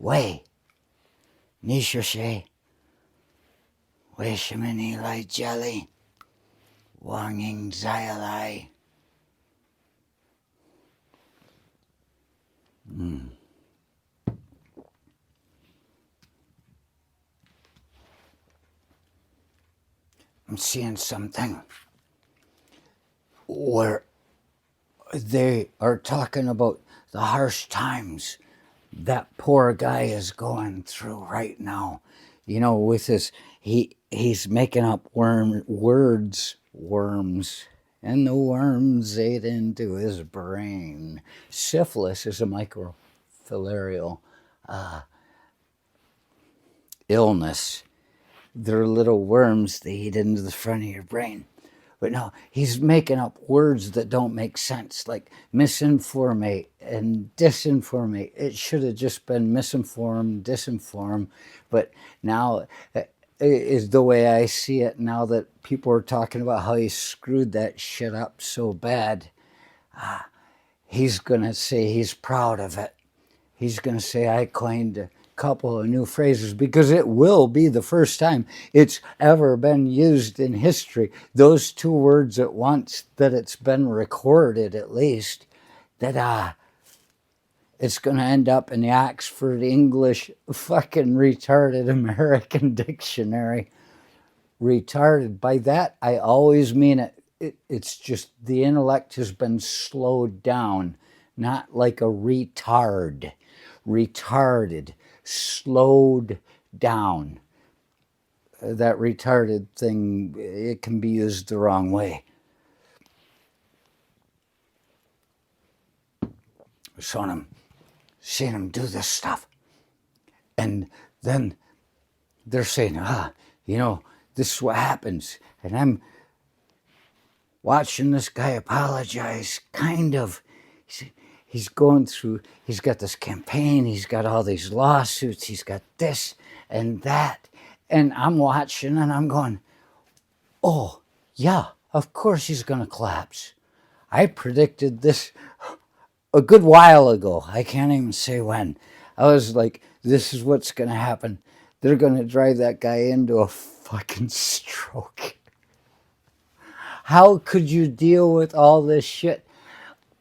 Wei, Nishoshe, Wei Shimini Lai Jelly, Wanging Zayalai. I'm seeing something where they are talking about the harsh times that poor guy is going through right now. You know, with his, he's making up worms, and the worms ate into his brain. Syphilis is a microfilarial illness. They're little worms that eat into the front of your brain. But no, he's making up words that don't make sense, like misinformate and disinformate. It should have just been misinformed, disinform. But now is the way I see it now that people are talking about how he screwed that shit up so bad. He's going to say he's proud of it. He's going to say, I coined a couple of new phrases, because it will be the first time it's ever been used in history. Those two words at once, that it's been recorded at least, that it's going to end up in the Oxford English fucking retarded American dictionary. Retarded. By that, I always mean it. It's just the intellect has been slowed down, not like a retard. Retarded, slowed down. That retarded thing, it can be used the wrong way. So seeing him do this stuff. And then they're saying, you know, this is what happens. And I'm watching this guy apologize, kind of. He's going through, he's got this campaign, he's got all these lawsuits, he's got this and that. And I'm watching and I'm going, oh, yeah, of course he's going to collapse. I predicted this a good while ago. I can't even say when. I was like, this is what's going to happen. They're going to drive that guy into a fucking stroke. How could you deal with all this shit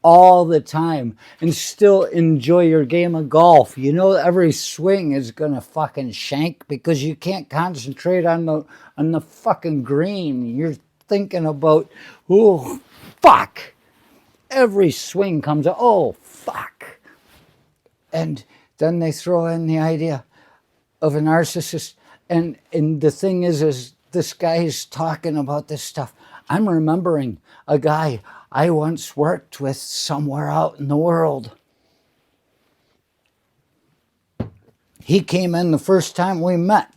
all the time and still enjoy your game of golf? You know, every swing is gonna fucking shank because you can't concentrate on the fucking green. You're thinking about, oh fuck. Every swing comes out, oh fuck. And then they throw in the idea of a narcissist. And the thing is this guy's talking about this stuff. I'm remembering a guy I once worked with somewhere out in the world. He came in the first time we met.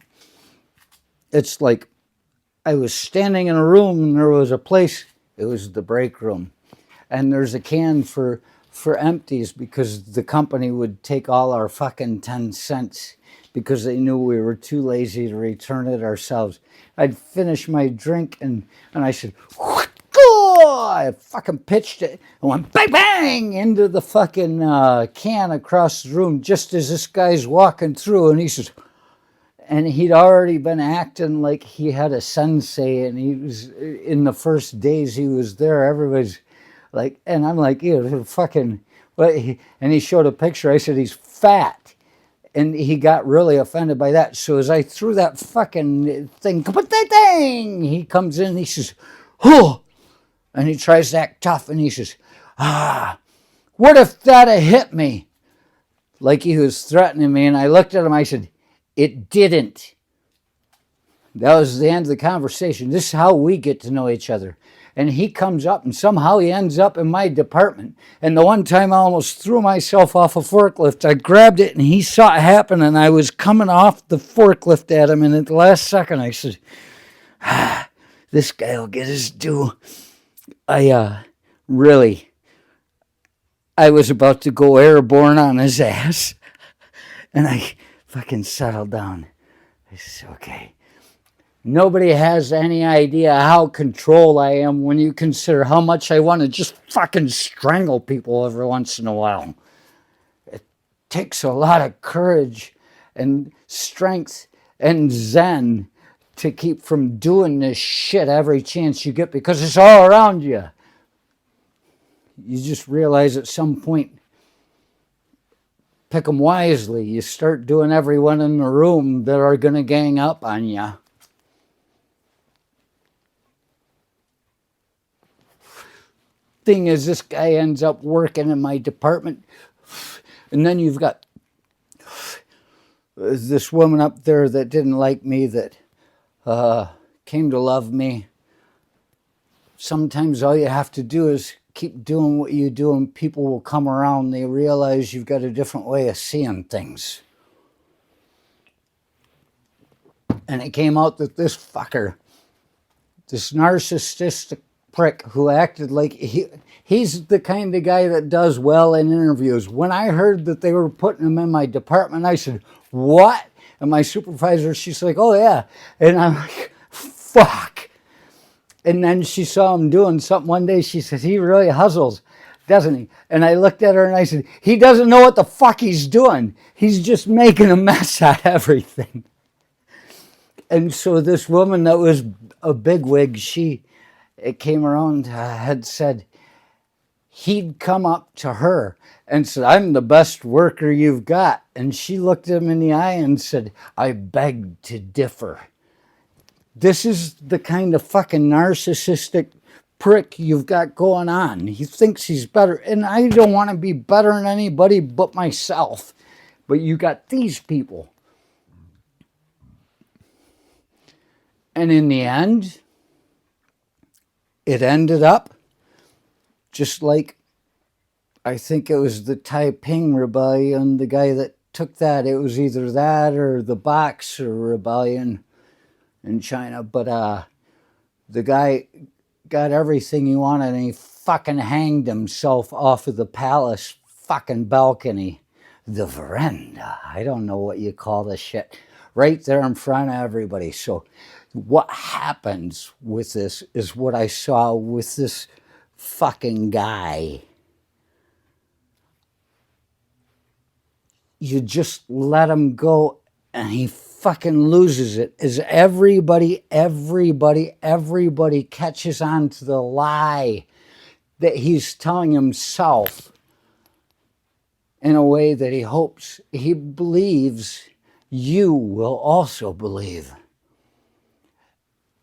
It's like I was standing in a room and there was a place, it was the break room. And there's a can for empties because the company would take all our fucking 10 cents because they knew we were too lazy to return it ourselves. I'd finish my drink and I said, I fucking pitched it and went bang, bang into the fucking can across the room just as this guy's walking through. And he says, and he'd already been acting like he had a sensei, and he was, in the first days he was there, everybody's like, and I'm like, you fucking, and he showed a picture. I said, he's fat. And he got really offended by that. So as I threw that fucking thing, he comes in and he says, oh, and he tries to act tough, and he says, what if that had hit me? Like he was threatening me, and I looked at him, I said, it didn't. That was the end of the conversation. This is how we get to know each other. And he comes up, and somehow he ends up in my department. And the one time I almost threw myself off a forklift, I grabbed it, and he saw it happen, and I was coming off the forklift at him, and at the last second I said, this guy will get his due. I was about to go airborne on his ass, and I fucking settled down. I said, okay. Nobody has any idea how controlled I am when you consider how much I want to just fucking strangle people every once in a while. It takes a lot of courage and strength and zen to keep from doing this shit every chance you get because it's all around you. You just realize at some point, pick them wisely. You start doing everyone in the room that are going to gang up on you. Thing is, this guy ends up working in my department, and then you've got this woman up there that didn't like me, that came to love me. Sometimes all you have to do is keep doing what you do, and people will come around. They realize you've got a different way of seeing things. And it came out that this fucker, this narcissistic prick who acted like he's the kind of guy that does well in interviews. When I heard that they were putting him in my department, I said, what? And my supervisor, she's like, oh yeah. And I'm like, fuck. And then she saw him doing something one day. She said, he really hustles, doesn't he? And I looked at her and I said, he doesn't know what the fuck he's doing. He's just making a mess out of everything. And so this woman that was a bigwig, it came around, had said he'd come up to her and said, I'm the best worker you've got. And she looked him in the eye and said, I beg to differ. This is the kind of fucking narcissistic prick you've got going on. He thinks he's better. And I don't want to be better than anybody but myself. But you got these people. And in the end, it ended up just like, I think it was the Taiping Rebellion, the guy that took that. It was either that or the Boxer Rebellion in China. But the guy got everything he wanted, and he fucking hanged himself off of the palace fucking balcony. The veranda. I don't know what you call this shit. Right there in front of everybody. So what happens with this is what I saw with this fucking guy. You just let him go and he fucking loses it. As everybody catches on to the lie that he's telling himself in a way that he hopes, he believes you will also believe.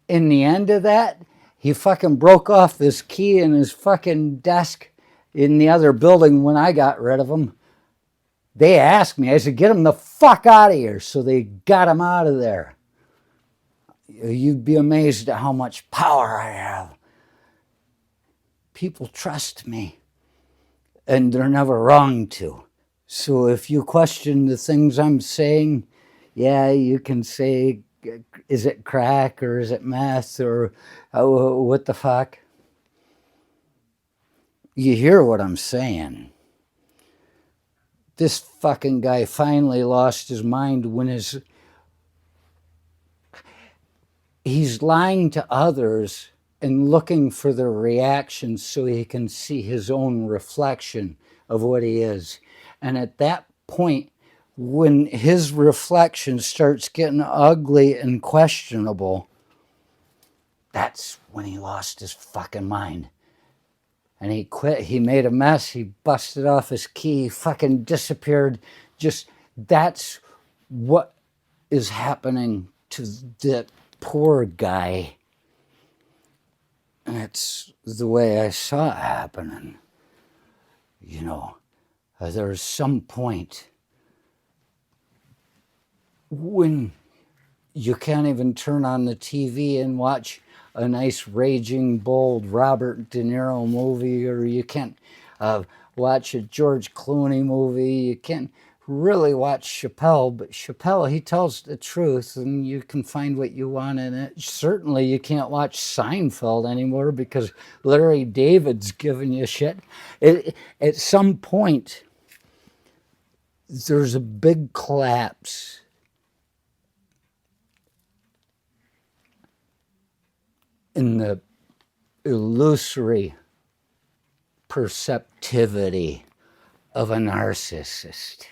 In the end of that, he fucking broke off this key in his fucking desk in the other building when I got rid of him. They asked me, I said, get him the fuck out of here. So they got him out of there. You'd be amazed at how much power I have. People trust me, and they're never wrong to. So if you question the things I'm saying, yeah, you can say, is it crack or is it meth or what the fuck? You hear what I'm saying. This fucking guy finally lost his mind when he's lying to others and looking for their reactions so he can see his own reflection of what he is. And at that point, when his reflection starts getting ugly and questionable, that's when he lost his fucking mind. And he quit. He made a mess. He busted off his key. He fucking disappeared. Just, that's what is happening to that poor guy. And it's the way I saw it happening. You know, there's some point when you can't even turn on the TV and watch a nice, raging, bold Robert De Niro movie, or you can't watch a George Clooney movie. You can't really watch Chappelle, but Chappelle, he tells the truth, and you can find what you want in it. Certainly, you can't watch Seinfeld anymore because Larry David's giving you shit. At some point, there's a big collapse. In the illusory perceptivity of a narcissist.